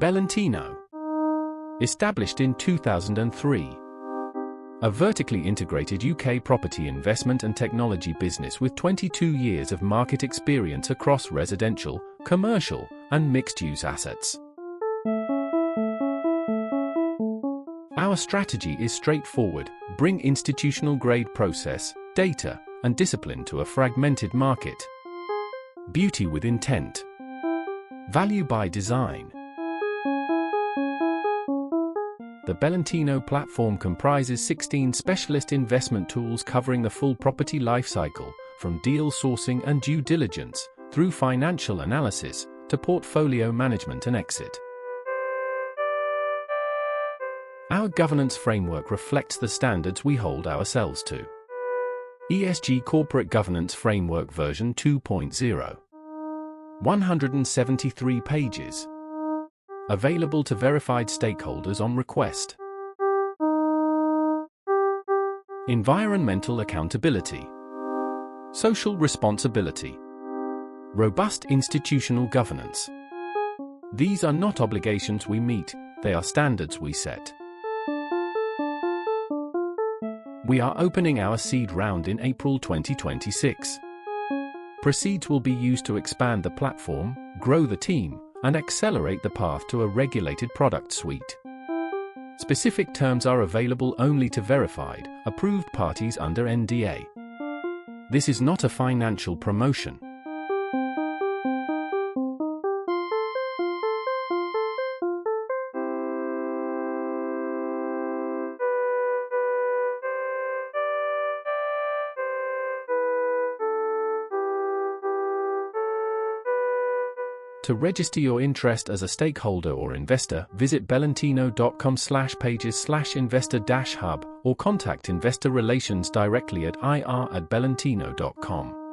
Belentino. Established in 2003. A vertically integrated UK property investment and technology business with 22 years of market experience across residential, commercial, and mixed-use assets. Our strategy is straightforward: bring institutional-grade process, data, and discipline to a fragmented market. Beauty with intent. Value by design. The Belentino platform comprises 16 specialist investment tools covering the full property lifecycle, from deal sourcing and due diligence, through financial analysis, to portfolio management and exit. Our governance framework reflects the standards we hold ourselves to. ESG Corporate Governance Framework version 2.0. 173 pages. Available to verified stakeholders on request. Environmental accountability. Social responsibility. Robust institutional governance. These are not obligations we meet, they are standards we set. We are opening our seed round in April 2026. Proceeds will be used to expand the platform, grow the team, and accelerate the path to a regulated product suite. Specific terms are available only to verified, approved parties under NDA. This is not a financial promotion. To register your interest as a stakeholder or investor, visit belentino.com/pages/investor-hub or contact investor relations directly at ir@belentino.com.